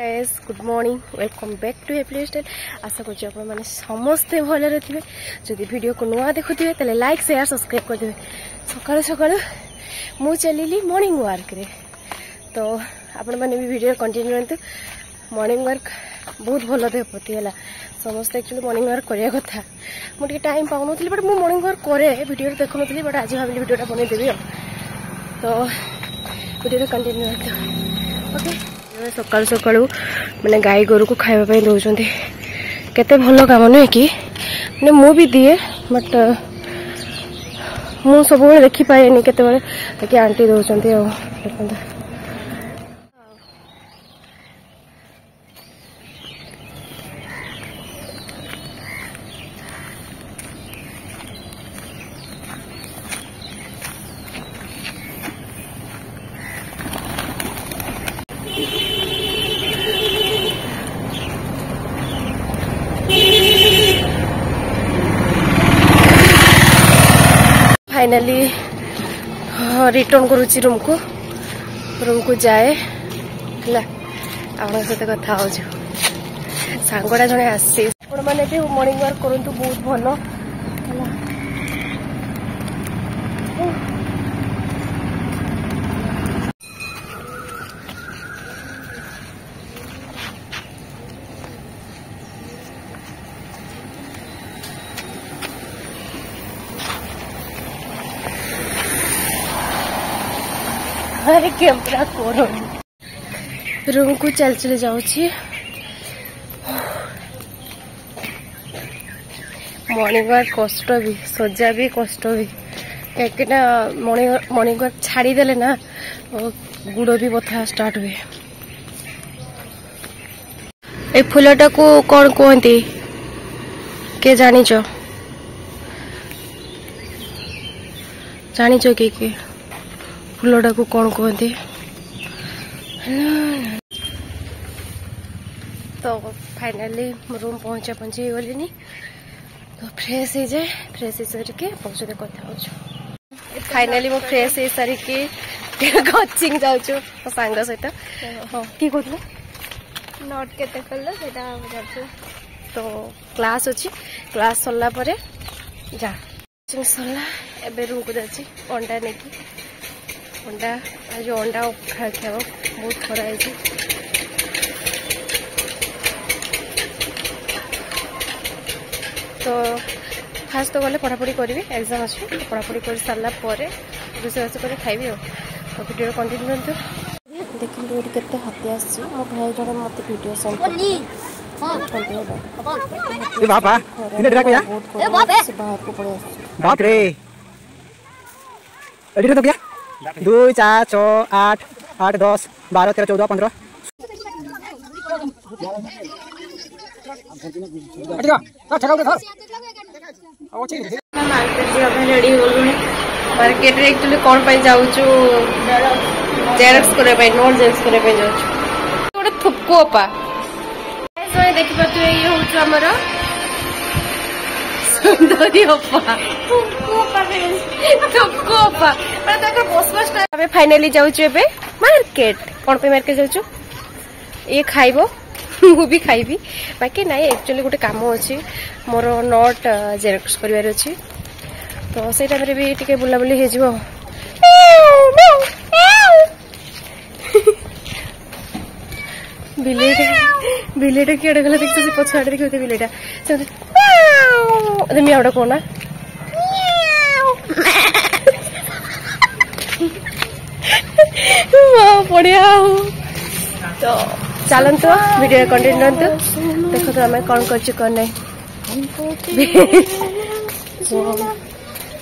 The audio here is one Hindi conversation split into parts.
Guys good morning welcome back to happy lifestyle. आशा करछि आपण माने समस्ते भले थे। जदि वीडियो को नुआ देखुथिबे तले लाइक शेयर सब्सक्राइब कर देबे। सकाळ सकाळ मु चलिली मॉर्निंग वॉक रे, तो आपण माने भी वीडियो कंटिन्यू करंतु। मॉर्निंग वॉक बहुत भलो देह प्रति है। समस्त एक्चुअली मॉर्निंग वॉक करिया कथा। मुझे टाइम पाउनथि बट मु मॉर्निंग वॉक करे वीडियो देखुनथि, बट आज भाबिली वीडियोटा बनै देबी। तो वीडियो कंटिन्यू करते ओके। सकाल सकाल मैंने गाई गोरु को खावाई दौरान केते भल काम नुहे कि मैंने मु भी दिए, बट मु सब देखी पाए केते आंटी दौरान। फाइनली रिटर्न करुच्ची रूम को जाए सहित कथा हो सांगड़ा जड़े आसी मैंने भी मॉर्निंग वॉक करूँ बहुत भल। अरे कैमरा करो रूम को चल चले जाऊँ। मॉर्निंग वॉक कष्ट भी सजा भी कष्ट भी कहीं मॉर्निंग वॉक छाड़ी देले ना गुड़ भी बथा स्टार्ट हुए। ए फूलटा को कौन कहती के जानिच कि फूलटा को कौन कहते। तो फाइनली रूम पहुंची गली। तो फ्रेश हो जाए, फ्रेश हो सारिके पहुँचते कथा हो। फाइनली मु फ्रेश हो सारिके कोचिंग जाऊँ सांग सहित। हाँ कि कहते नोट के तो क्लास अच्छी, क्लास सरला जा कोचिंग सरला एबे रूम को जाची अंडा नहीं अंडा आज अंडा खावा बहुत खरा है। तो फास्ट तो गले पढ़ापढ़ी करी एग्जाम अच्छे पढ़ापढ़ी कर सारा रोषेबास कर खाइबी। तो वीडियो कंटिन्यू करते देखिए केते हाथी आसी मो भाई जड़े मत वीडियो सेंड कर 2 4 6 8 8 10 12 13 14 15 रेडी मार्केट रे एक्चुअली कौन पाई जाऊँ जेरक्स करे नोट जेरक्स करे गोटे थुपको अपा देखी पारे ये हूँ आमर सुंदरी अपा फाइनाली जाऊँ मार्केट। कौन पे मार्केट जाऊँ ये खाइबो मु भी खाइबी बाकी ना एक्चुअली गोटे काम अच्छी मोर नोट जेरक्स कर अच्छी। तो से टाइम भी टिके बुलाबुली हो बिलेटा किए गला देखते पछाड़ देखते बिलेटा मियाटा कौन बढ़िया। तो चलत वीडियो कंटिन्यू देखो तो आम कौन कर नहीं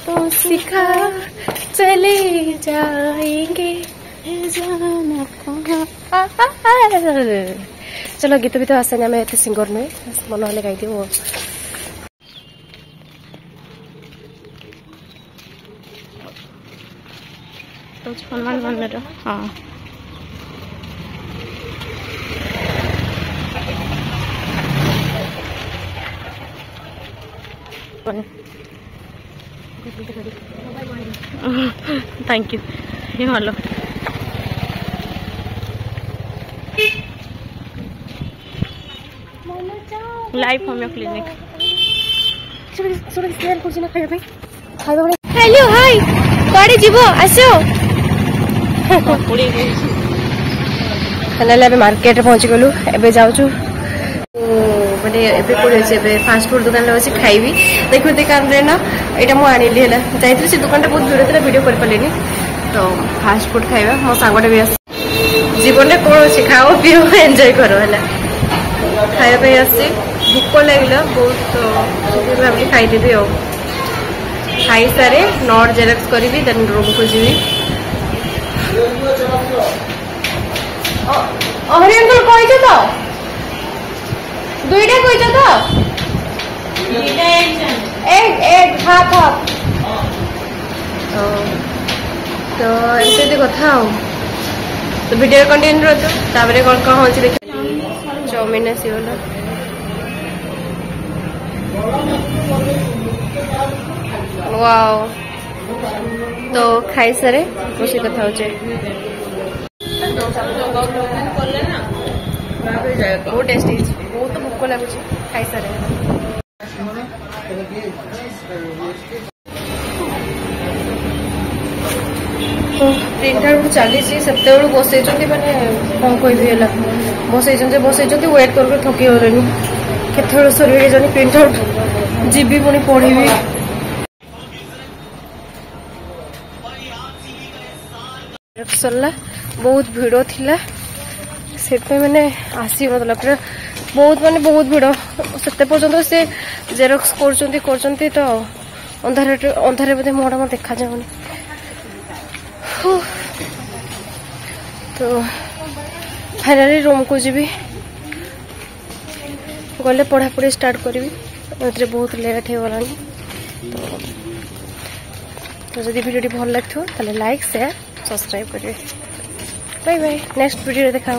तो सिखा चले जाएंगे। चलो गीत भी तो आसेनी आम एत सिंगर नुहे मन हेल्ले गाई दिव। हनुमान मंदिर हाँ थैंक यू ये भल life homeo clinic hello hi कड़े जीव आस मार्केट पहुंची गलु एबे जाऊछु माने एबे कोड़े से फास्ट फूड दुकान बस खाइबी देखते कारण ना यहाँ मुझे जाइए से दुकान बहुत भीड़ था वीडियो कर पारे तो फास्ट फूड खाइबा मो सांगटे भी आस जीवन में कौन अच्छे खाओ पिओ एंजॉय करो है खावाई आसी भूक लगे बहुत भावी खाईदेवी खाई सारे नोट जेरक्स करी देन रूम को जी अहरी अंकल कही तो दुईटा कही तो एक हाफ हाफ तो एमती कथा तो वीडियो कंटिन्यू रहतो ताबरे कौन कौन होची देख चाउमीन आसीगला वाओ तो खाई सारे खुशी कथा होचे बहुत टेस्टी बहुत भूक लगुच खाई सारे प्रिंट आउट चली से बसई मैंने कौन कह बसई वेट कर थकी गले केत सर प्रिंट आउट जीबी पुणी पढ़ी सरला बहुत भिड़ थिला से मैंने आसी मतलब पूरा बहुत माने बहुत भिड़ से पर्यटन से जेरक्स कर तो अंधारे बोधे मोड़ा मत देखा जाऊनी तो फाइनाली रूम को जी गले पढ़ापढ़ी स्टार्ट करी बहुत लेट हो गलानी तो जब वीडियो भल लगे लाइक शेयर सब्सक्राइब करेंगे बाय बाय नेक्स्ट वीडियो देखा।